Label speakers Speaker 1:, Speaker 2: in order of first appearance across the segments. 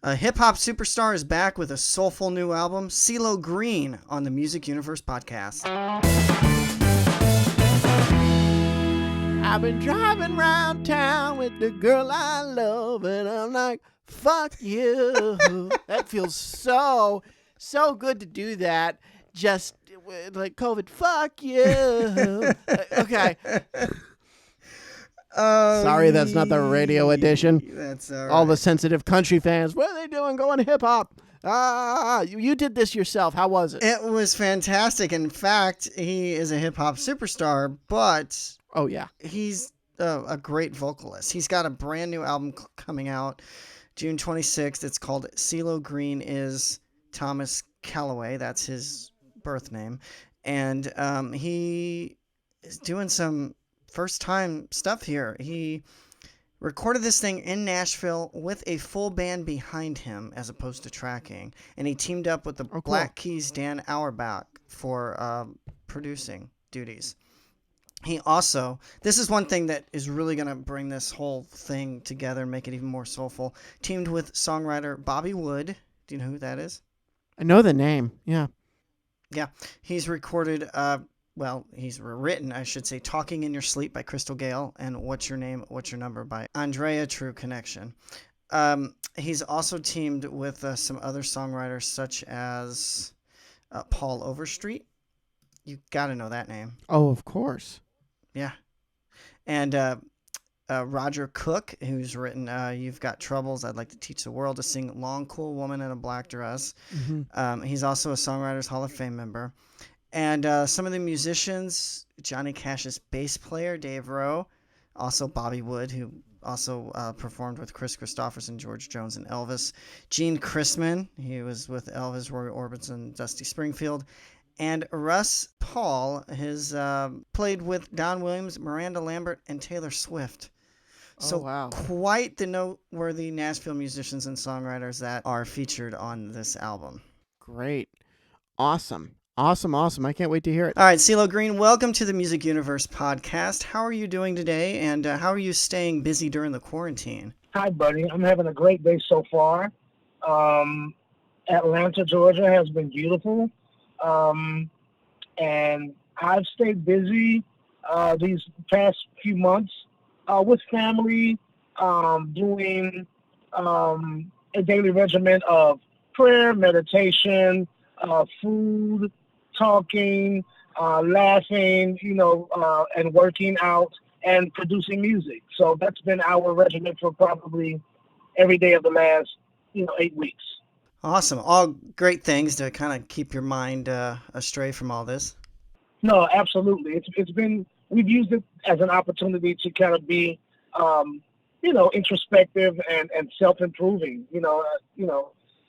Speaker 1: A hip-hop superstar is back with a soulful new album, CeeLo Green, on the Music Universe podcast.
Speaker 2: I've been driving around town with the girl I love, and I'm like, fuck you. That feels so good to do that. Just like COVID, fuck you. Okay. Sorry, that's not the radio edition.
Speaker 1: That's
Speaker 2: all the sensitive country fans. What are they doing going hip hop? You did this yourself. How was it?
Speaker 1: It was fantastic. In fact, he is a hip hop superstar, but
Speaker 2: oh yeah,
Speaker 1: he's a great vocalist. He's got a brand new album coming out June 26th. It's called CeeLo Green is Thomas Calloway. That's his birth name. And he is doing some first-time stuff here. He recorded this thing in Nashville with a full band behind him as opposed to tracking. And he teamed up with the Black Keys' Dan Auerbach for producing duties. He also, this is one thing that is really going to bring this whole thing together and make it even more soulful, teamed with songwriter Bobby Wood. Do you know who that is?
Speaker 2: I know the name, yeah.
Speaker 1: Yeah, he's recorded, he's written, I should say, Talking in Your Sleep by Crystal Gale and What's Your Name, What's Your Number by Andrea True Connection. He's also teamed with some other songwriters such as Paul Overstreet. You got to know that name.
Speaker 2: Oh, of course.
Speaker 1: Yeah. And Roger Cook, who's written You've Got Troubles, I'd Like to Teach the World to Sing, Long Cool Woman in a Black Dress. Mm-hmm. He's also a Songwriters Hall of Fame member. And some of the musicians, Johnny Cash's bass player, Dave Rowe, also Bobby Wood, who also performed with Chris Christopherson, George Jones, and Elvis. Gene Chrisman, he was with Elvis, Roy Orbison, Dusty Springfield. And Russ Paul has played with Don Williams, Miranda Lambert, and Taylor Swift. So
Speaker 2: wow.
Speaker 1: Quite the noteworthy Nashville musicians and songwriters that are featured on this album.
Speaker 2: Great. Awesome. I can't wait to hear it.
Speaker 1: All right, CeeLo Green, welcome to the Music Universe podcast. How are you doing today, and how are you staying busy during the quarantine?
Speaker 3: Hi, buddy. I'm having a great day so far. Atlanta, Georgia has been beautiful. And I've stayed busy these past few months with family, doing a daily regimen of prayer, meditation, food, talking, laughing, and working out and producing music. So that's been our regimen for probably every day of the last, 8 weeks.
Speaker 1: Awesome. All great things to kind of keep your mind astray from all this.
Speaker 3: No, absolutely. It's been, we've used it as an opportunity to kind of be, introspective and self-improving,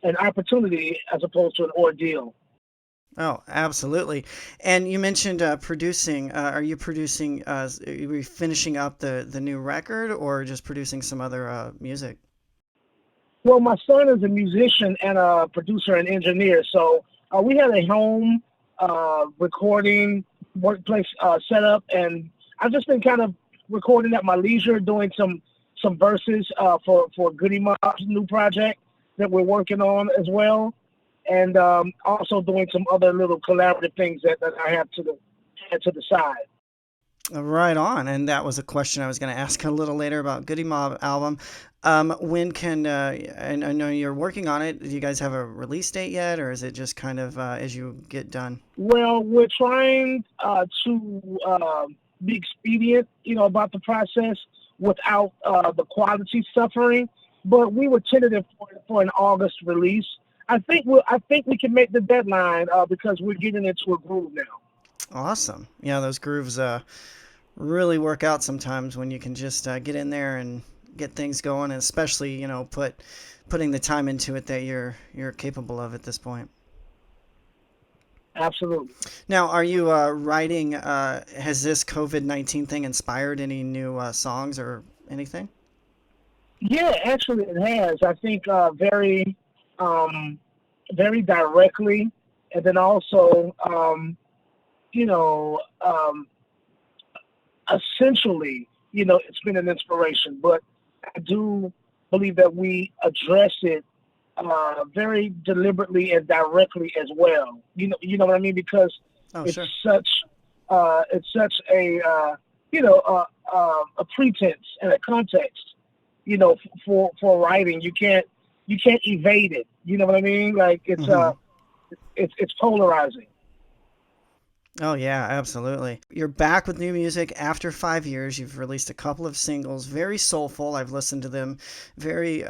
Speaker 3: an opportunity as opposed to an ordeal.
Speaker 1: Oh, absolutely. And you mentioned producing. Are you producing, are you finishing up the new record or just producing some other music?
Speaker 3: Well, my son is a musician and a producer and engineer. So we had a home recording workplace set up, and I've just been kind of recording at my leisure, doing some verses for Goody Mob's new project that we're working on as well. And also doing some other little collaborative things that I have to the side.
Speaker 1: Right on. And that was a question I was going to ask a little later about Goody Mob album. When can, and I know you're working on it, do you guys have a release date yet, or is it just kind of as you get done?
Speaker 3: Well, we're trying to be expedient, about the process without the quality suffering, but we were tentative for an August release. I think we can make the deadline because we're getting into a groove now.
Speaker 1: Awesome. Yeah, those grooves really work out sometimes when you can just get in there and get things going, and especially putting the time into it that you're capable of at this point.
Speaker 3: Absolutely.
Speaker 1: Now, are you writing? Has this COVID-19 thing inspired any new songs or anything?
Speaker 3: Yeah, actually, it has. I think very directly, and then also, essentially, it's been an inspiration. But I do believe that we address it very deliberately and directly as well. You know what I mean? Because
Speaker 1: Oh,
Speaker 3: it's
Speaker 1: sure.
Speaker 3: such a you know a pretense and a context. For writing, you can't evade it. You know what I mean? Like
Speaker 1: Hmm.
Speaker 3: it's polarizing.
Speaker 1: Oh, yeah, absolutely. You're back with new music after 5 years. You've released a couple of singles, very soulful. I've listened to them, very,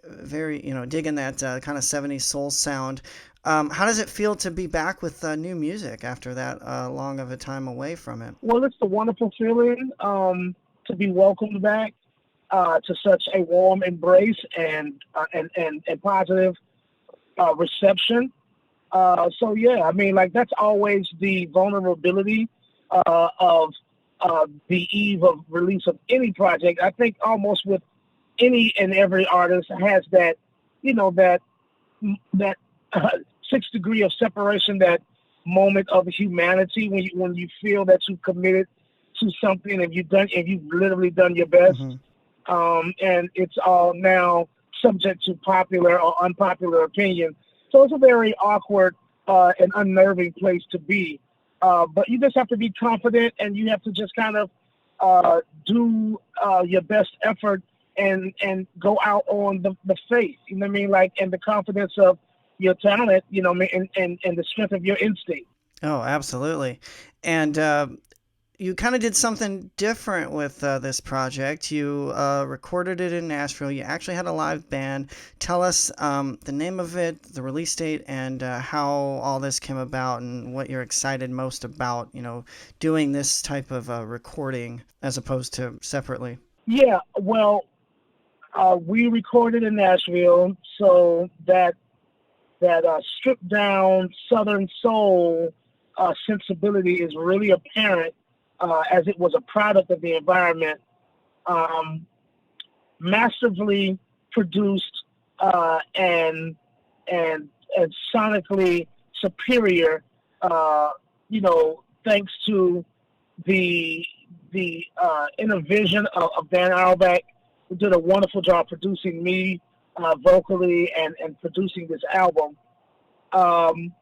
Speaker 1: very, digging that kind of 70s soul sound. How does it feel to be back with new music after that long of a time away from it?
Speaker 3: Well, it's a wonderful feeling to be welcomed back to such a warm embrace and positive reception. So yeah, I mean, like that's always the vulnerability of the eve of release of any project. I think almost with any and every artist has that, that that uh, 6 degree of separation, that moment of humanity when you feel that you've committed to something and you've literally done your best,
Speaker 1: Hmm.
Speaker 3: and it's all now subject to popular or unpopular opinion. So it's a very awkward and unnerving place to be. But you just have to be confident, and you have to just kind of do your best effort and go out on the faith. You know what I mean? Like, and the confidence of your talent. You know, and the strength of your instinct.
Speaker 1: Oh, absolutely. And you kind of did something different with this project. You recorded it in Nashville. You actually had a live band. Tell us the name of it, the release date, and how all this came about, and what you're excited most about, doing this type of recording as opposed to separately.
Speaker 3: Yeah. Well, we recorded in Nashville, so that stripped down Southern soul sensibility is really apparent, as it was a product of the environment, um, massively produced, and sonically superior. Thanks to the inner vision of Dan Auerbach, who did a wonderful job producing me vocally and producing this album. Um,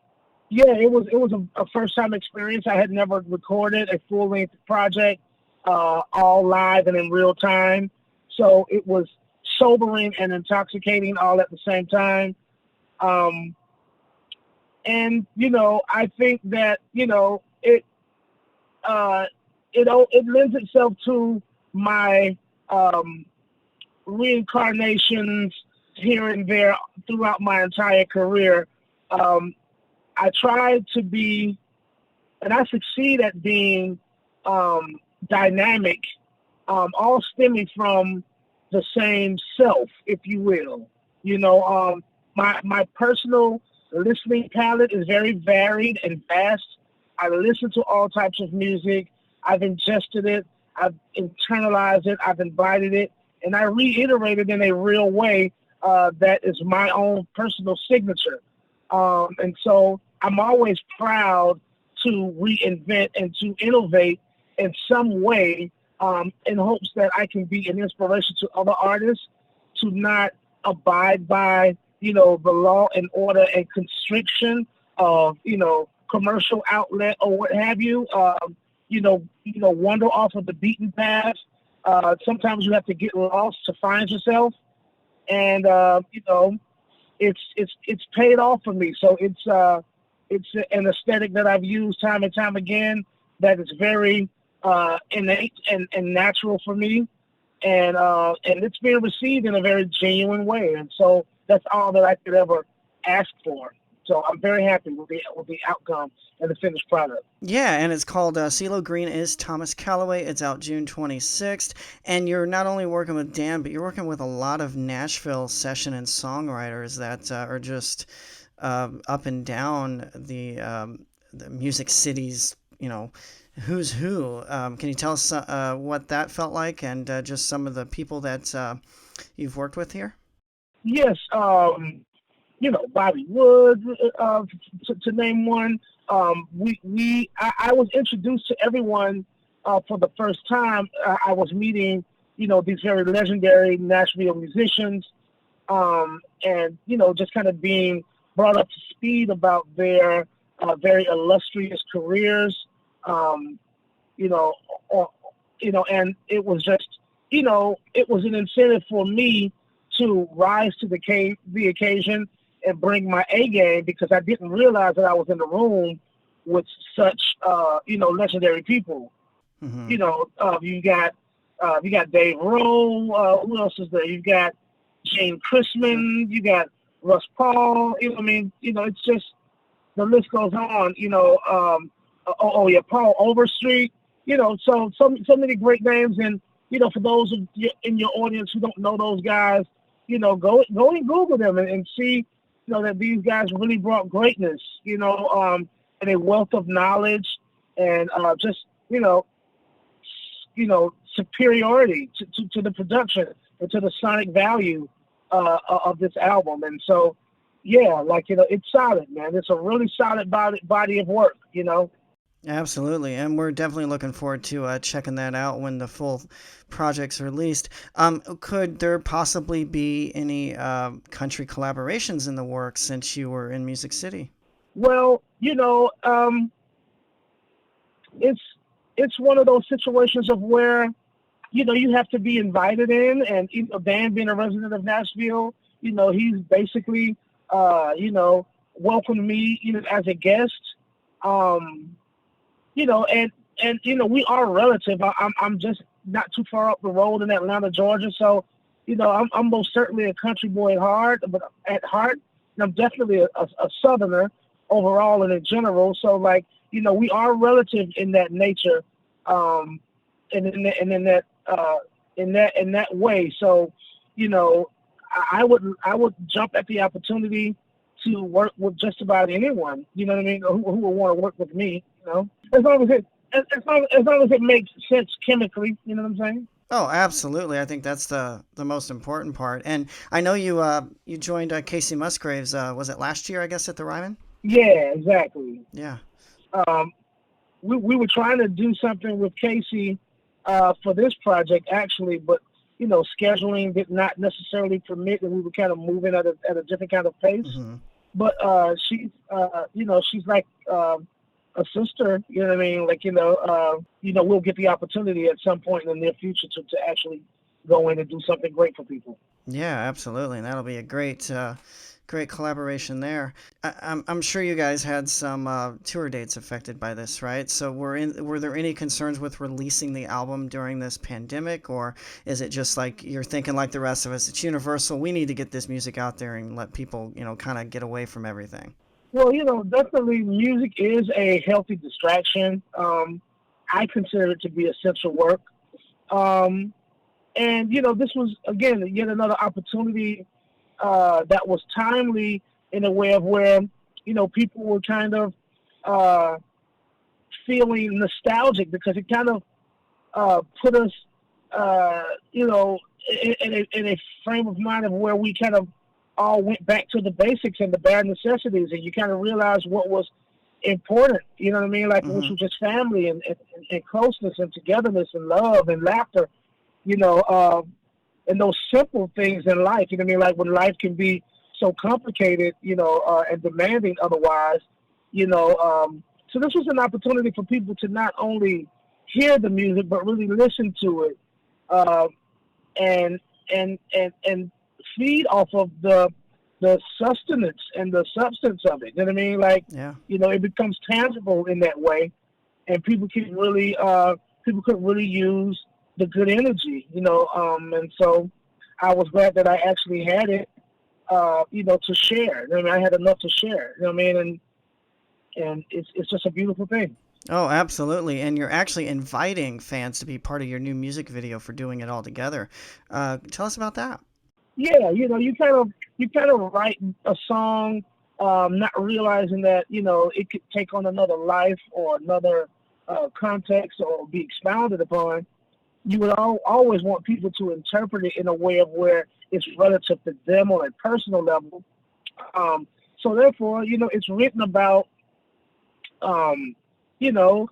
Speaker 3: yeah, it was a first time experience. I had never recorded a full length project, all live and in real time. So it was sobering and intoxicating all at the same time. Um, and I think that uh, it lends itself to my um, reincarnations here and there throughout my entire career. Um, I try to be, and I succeed at being um, dynamic, all stemming from the same self, if you will. My personal listening palette is very varied and vast. I listen to all types of music. I've ingested it. I've internalized it. I've imbibed it, and I reiterate it in a real way that is my own personal signature. And so I'm always proud to reinvent and to innovate in some way, in hopes that I can be an inspiration to other artists to not abide by, the law and order and constriction of, commercial outlet or what have you. Wander off of the beaten path. Sometimes you have to get lost to find yourself, and it's paid off for me. So it's an aesthetic that I've used time and time again. That is very innate and natural for me, and it's being received in a very genuine way. And so that's all that I could ever ask for. So I'm very happy with the outcome and the finished product.
Speaker 1: Yeah, and it's called CeeLo Green is Thomas Calloway. It's out June 26th. And you're not only working with Dan, but you're working with a lot of Nashville session and songwriters that are just up and down the music cities, who's who. Can you tell us what that felt like, and just some of the people that you've worked with here?
Speaker 3: Yes, Bobby Woods, to name one. I was introduced to everyone for the first time. I was meeting, these very legendary Nashville musicians. and just kind of being brought up to speed about their very illustrious careers. Um, you know, or, and it was just, it was an incentive for me to rise to the occasion and bring my A game because I didn't realize that I was in the room with such, legendary people.
Speaker 1: Hmm.
Speaker 3: You got Dave Rowe. Who else is there? You got Gene
Speaker 1: Sure.
Speaker 3: Chrisman. You got Russ Paul. It's just the list goes on. Yeah, Paul Overstreet. So many great names, and for those in your audience who don't know those guys, go and Google them and see, that these guys really brought greatness, and a wealth of knowledge, and just superiority to the production and to the sonic value of this album. And so, yeah, it's solid, man. It's a really solid body of work.
Speaker 1: Absolutely, and we're definitely looking forward to checking that out when the full project's released. Could there possibly be any country collaborations in the works since you were in Music City?
Speaker 3: Well, it's it's one of those situations of where you have to be invited in, and Dan being a resident of Nashville, he's basically welcomed me as a guest. Um, and we are relative. I'm just not too far up the road in Atlanta, Georgia. So, I'm most certainly a country boy at heart, and I'm definitely a Southerner overall and in general. So, we are relative in that nature, um, and in that way. So, you know, I would jump at the opportunity to work with just about anyone. You know what I mean? Who would want to work with me? As long as it makes sense chemically. You know what I'm saying?
Speaker 1: Oh, absolutely. I think that's the most important part. And I know you joined Casey Musgraves. Was it last year? I guess at the Ryman.
Speaker 3: Yeah, exactly.
Speaker 1: Yeah.
Speaker 3: Um, we were trying to do something with Casey for this project actually, but scheduling did not necessarily permit, and we were kind of moving at a different kind of pace.
Speaker 1: Hmm.
Speaker 3: But she's like a sister. You know what I mean? We'll get the opportunity at some point in the near future to actually go in and do something great for people.
Speaker 1: Yeah, absolutely. And that'll be a great collaboration there. I'm sure you guys had some tour dates affected by this, right? So were there any concerns with releasing the album during this pandemic, or is it just like you're thinking like the rest of us? It's universal. We need to get this music out there and let people, kind of get away from everything.
Speaker 3: Well, definitely music is a healthy distraction. I consider it to be essential work. Um, and this was again yet another opportunity that was timely in a way of where people were kind of uh, feeling nostalgic because it kind of put us uh, you know in a frame of mind of where we kind of all went back to the basics and the bare necessities, and you kind of realize what was important. You know what I mean? Like which
Speaker 1: Hmm.
Speaker 3: was just family and closeness and togetherness and love and laughter. You know, and those simple things in life. You know what I mean? Like when life can be so complicated, and demanding otherwise. So this was an opportunity for people to not only hear the music but really listen to it, uh, and and feed off of the sustenance and the substance of it. You know what I mean? Like
Speaker 1: Yeah.
Speaker 3: it becomes tangible in that way, and people could really use the good energy. And so I was glad that I actually had it. To share. I mean, I had enough to share. You know what I mean? And it's just a beautiful thing.
Speaker 1: Oh, absolutely. And you're actually inviting fans to be part of your new music video for doing it all together. Tell us about that.
Speaker 3: Yeah, you kind of write a song, not realizing that it could take on another life or another context or be expounded upon. You would always want people to interpret it in a way of where it's relative to them on a personal level. Um, so therefore, it's written about, um, you know,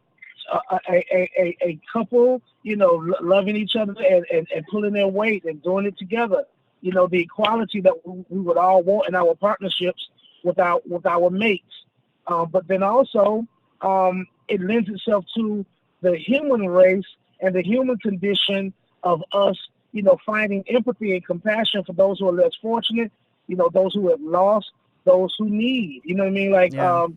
Speaker 3: a couple, loving each other and pulling their weight and doing it together. the equality that we would all want in our partnerships with our mates. But then also, it lends itself to the human race and the human condition of us, finding empathy and compassion for those who are less fortunate, those who have lost, those who need, you know what I mean? Like,
Speaker 1: Yeah.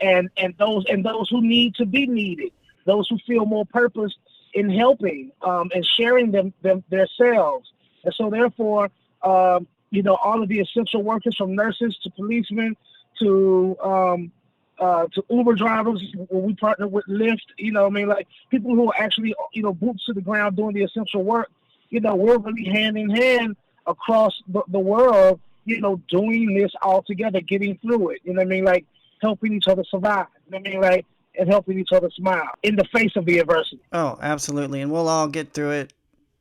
Speaker 3: and those who need to be needed, those who feel more purpose in helping, and sharing them themselves. And so therefore, all of the essential workers, from nurses to policemen to Uber drivers, when we partner with Lyft, like people who are actually, boots to the ground doing the essential work, we're really hand in hand across the world, doing this all together, getting through it, like helping each other survive, like, and helping each other smile in the face of the adversity.
Speaker 1: Oh, absolutely. And we'll all get through it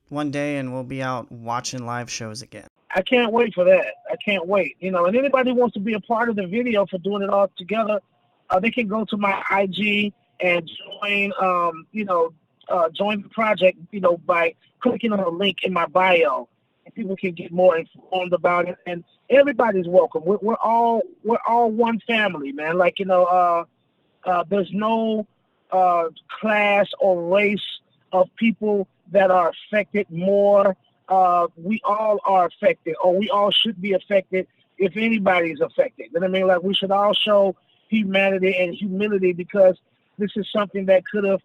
Speaker 1: one day, and we'll be out watching live shows again.
Speaker 3: I can't wait for that. I can't wait. And anybody who wants to be a part of the video for doing it all together, they can go to my IG and join the project, by clicking on the link in my bio, and people can get more informed about it. And everybody's welcome. We're all one family, man. Like, there's no class or race of people that are affected more. We all are affected, or we all should be affected if anybody's affected. You know what I mean? Like, we should all show humanity and humility, because this is something that could have,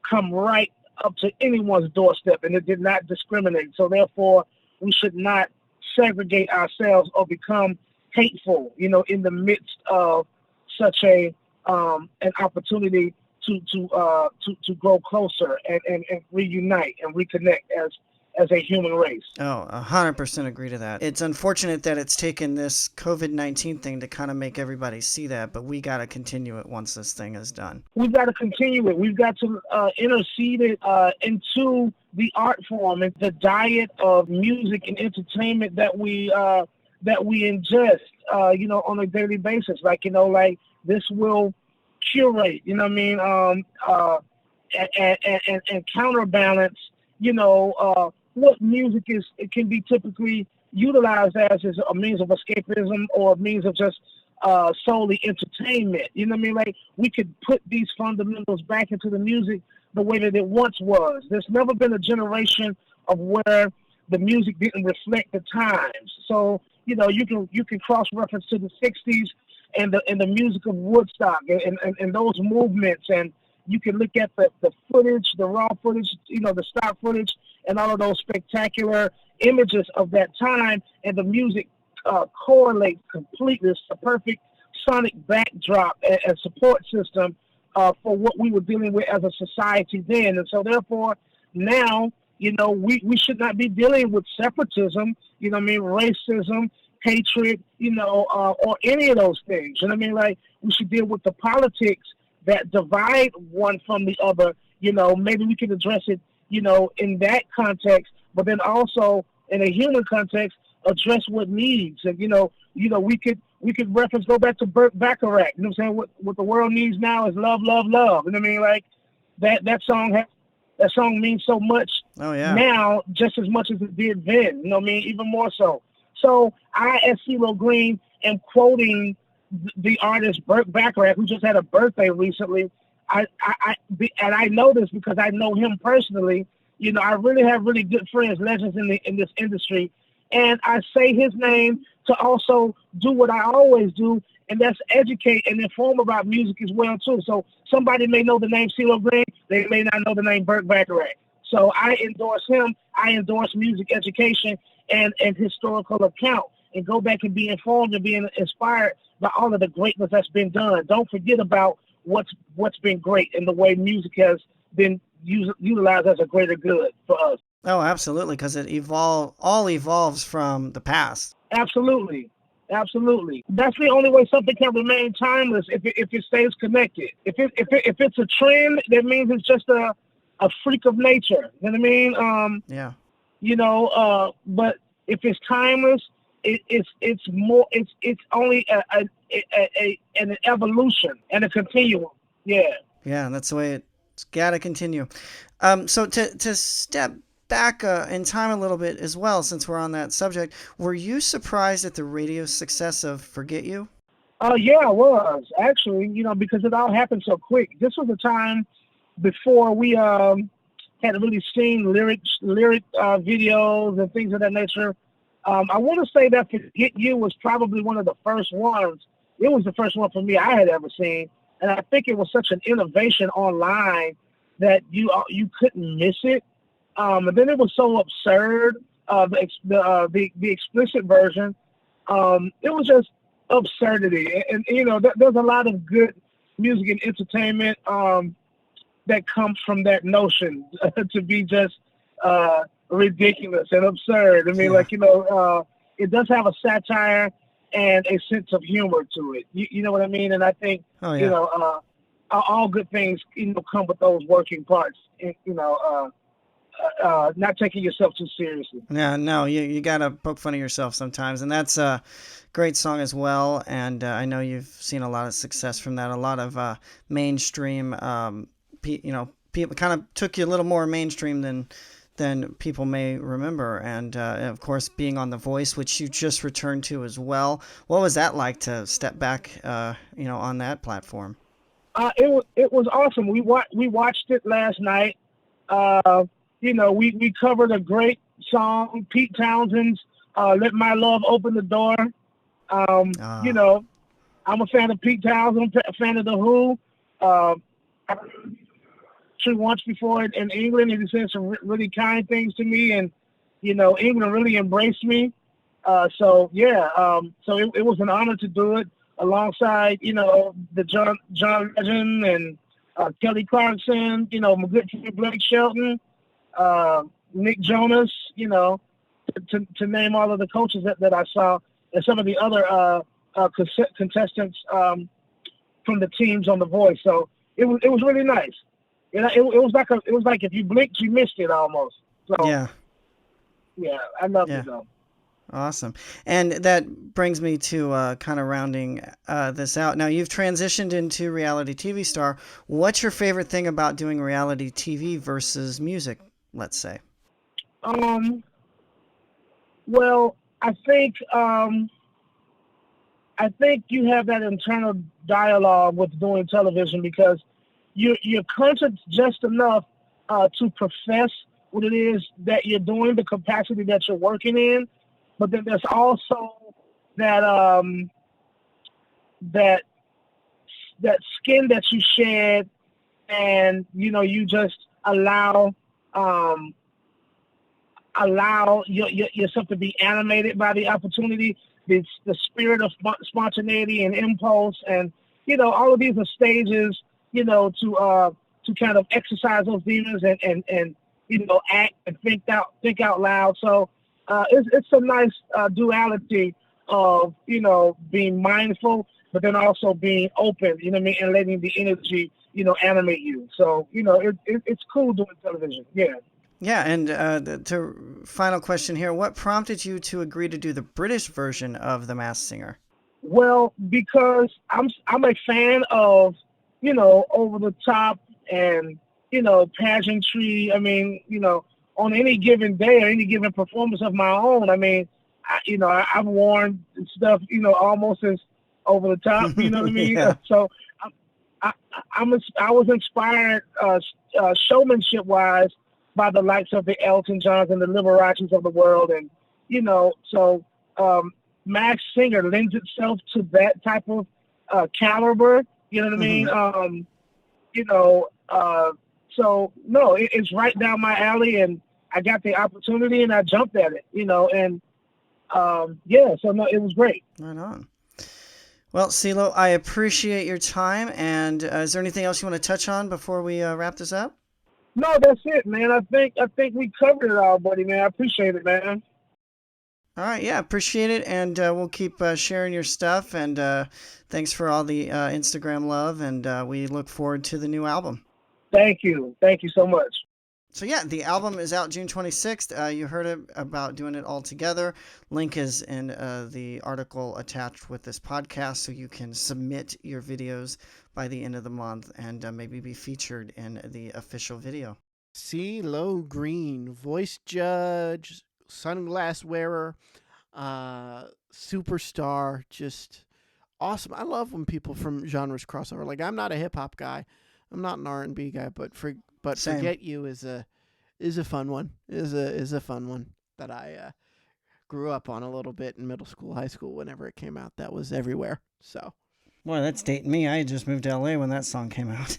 Speaker 3: come right up to anyone's doorstep, and it did not discriminate. So therefore, we should not segregate ourselves or become hateful, in the midst of such an opportunity to grow closer and reunite and reconnect as a human race.
Speaker 1: Oh, 100% agree to that. It's unfortunate that it's taken this COVID-19 thing to kind of make everybody see that, but we got to continue it once this thing is done.
Speaker 3: We've got to continue it. We've got to intercede it into the art form and the diet of music and entertainment that we ingest, on a daily basis. Like, like this will curate, and counterbalance, what music it can be typically utilized as is a means of escapism or a means of just solely entertainment. Like, we could put these fundamentals back into the music the way that it once was. There's never been a generation of where the music didn't reflect the times. So, you can cross-reference to the 60s and the music of Woodstock and those movements, and you can look at the footage, the raw footage, the stock footage, and all of those spectacular images of that time, and the music correlates completely. It's a perfect sonic backdrop and support system for what we were dealing with as a society then. And so therefore, now, we should not be dealing with separatism, racism, hatred, or any of those things. Like, we should deal with the politics that divide one from the other. Maybe we can address it, in that context, but then also in a human context, address what needs. And, we could go back to Burt Bacharach. You know what I'm saying? What the world needs now is love, love, love. You know what I mean? Like, that song means so much now, just as much as it did then. You know what I mean? Even more so. So I, as CeeLo Green, am quoting the artist Burt Bacharach, who just had a birthday recently. And I know this because I know him personally. I really have really good friends, legends in this industry, and I say his name to also do what I always do, and that's educate and inform about music as well too. So somebody may know the name CeeLo Green, they may not know the name Burt Bacharach. So I endorse him. I endorse music education and historical account, and go back and be informed and being inspired by all of the greatness that's been done. Don't forget about what's been great and the way music has been utilized as a greater good for us.
Speaker 1: Oh, absolutely, because it all evolves from the past.
Speaker 3: Absolutely. That's the only way something can remain timeless, if it stays connected. If it's a trend, that means it's just a freak of nature. You know what I mean?
Speaker 1: Yeah.
Speaker 3: But if it's timeless, it's more. It's only an evolution and a continuum. Yeah.
Speaker 1: Yeah, that's the way it's got to continue. So to step back in time a little bit as well, since we're on that subject. Were you surprised at the radio success of "Forget You"?
Speaker 3: Yeah, I was actually, because it all happened so quick. This was a time before we had really seen lyric videos and things of that nature. I want to say that "Forget You" was probably one of the first ones. It was the first one for me I had ever seen, and I think it was such an innovation online that you couldn't miss it. And then it was so absurd. The explicit version. It was just absurdity, and there's a lot of good music and entertainment that comes from that notion to be just ridiculous and absurd. I mean,
Speaker 1: Yeah.
Speaker 3: it does have a satire and a sense of humor to it. You know what I mean? And I think
Speaker 1: Oh
Speaker 3: you
Speaker 1: yeah.
Speaker 3: know all good things come with those working parts. Not taking yourself too seriously.
Speaker 1: Yeah, no, you gotta poke fun of yourself sometimes, and that's a great song as well. And I know you've seen a lot of success from that. A lot of mainstream, people kind of took you a little more mainstream than people may remember. And of course, being on The Voice, which you just returned to as well. What was that like to step back, on that platform?
Speaker 3: It was awesome. We watched it last night. We covered a great song, Pete Townsend's "Let My Love Open the Door." Um, you
Speaker 1: Ah,
Speaker 3: know, I'm a fan of Pete Townsend, a fan of the Who. Uh, I actually once before in England, and he said some really kind things to me, and England really embraced me. So yeah, so it was an honor to do it alongside the John Legend and Kelly Clarkson, my good friend Blake Shelton, uh, Nick Jonas, to name all of the coaches that I saw, and some of the other contestants from the teams on The Voice. So it was really nice. It was like if you blinked, you missed it almost. So
Speaker 1: yeah,
Speaker 3: yeah, I loved
Speaker 1: yeah.
Speaker 3: it though.
Speaker 1: Awesome. And that brings me to kind of rounding this out. Now, you've transitioned into reality TV star. What's your favorite thing about doing reality TV versus music, let's say?
Speaker 3: Um, well, I think you have that internal dialogue with doing television because you're conscious just enough to profess what it is that you're doing, the capacity that you're working in, but then there's also that that that skin that you shed, and you just um, allow yourself to be animated by the opportunity, the spirit of spontaneity and impulse, and all of these are stages, to kind of exercise those demons and act and think out loud. So it's a nice duality of being mindful, but then also being open, you know what I mean, and letting the energy animate you. So it's cool doing television. Yeah.
Speaker 1: Yeah, and final question here. What prompted you to agree to do the British version of The Masked Singer?
Speaker 3: Well, because I'm a fan of over the top and pageantry. I mean, on any given day or any given performance of my own. I mean, I've worn stuff almost as over the top. You know what I mean?
Speaker 1: Yeah.
Speaker 3: So I, I was inspired showmanship wise by the likes of the Elton Johns and the Liberaces of the world, and so Max Singer lends itself to that type of caliber. You know what I mean?
Speaker 1: Hmm.
Speaker 3: You know, so no, it's right down my alley, and I got the opportunity, and I jumped at it. And yeah, so no, it was great.
Speaker 1: Right on. Well, CeeLo, I appreciate your time. And is there anything else you want to touch on before we wrap this up?
Speaker 3: No, that's it, man. I think we covered it all, buddy, man. I appreciate it, man.
Speaker 1: All right, yeah, appreciate it, and we'll keep sharing your stuff. And thanks for all the Instagram love, and we look forward to the new album.
Speaker 3: Thank you so much.
Speaker 1: So yeah, the album is out June 26th. You heard it about doing it all together. Link is in the article attached with this podcast, so you can submit your videos by the end of the month and maybe be featured in the official video.
Speaker 2: CeeLo Green, voice judge, sunglass wearer, superstar, just awesome. I love when people from genres cross over. Like, I'm not a hip hop guy, I'm not an R&B guy, but
Speaker 1: Same.
Speaker 2: Forget You is a fun one. Is a fun one that I grew up on a little bit in middle school, high school. Whenever it came out, that was everywhere. So.
Speaker 1: Boy, that's dating me. I had just moved to LA when that song came out.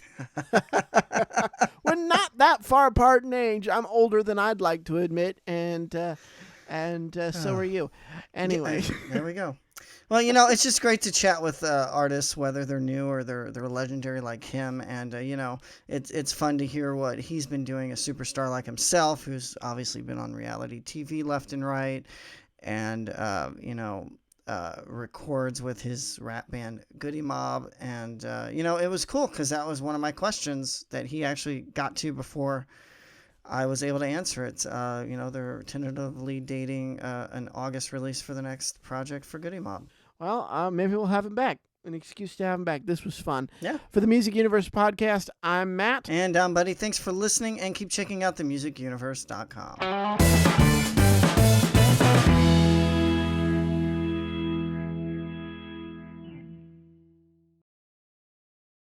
Speaker 2: We're not that far apart in age. I'm older than I'd like to admit, and so are you. Anyway,
Speaker 1: there we go. Well, it's just great to chat with artists, whether they're new or they're legendary like him, and it's fun to hear what he's been doing. A superstar like himself, who's obviously been on reality TV left and right, and records with his rap band Goody Mob, and it was cool because that was one of my questions that he actually got to before I was able to answer it. They're tentatively dating an August release for the next project for Goody Mob.
Speaker 2: Well, maybe we'll have him back. An excuse to have him back. This was fun.
Speaker 1: Yeah.
Speaker 2: For the Music Universe podcast, I'm Matt.
Speaker 1: And I'm Buddy. Thanks for listening, and keep checking out themusicuniverse.com.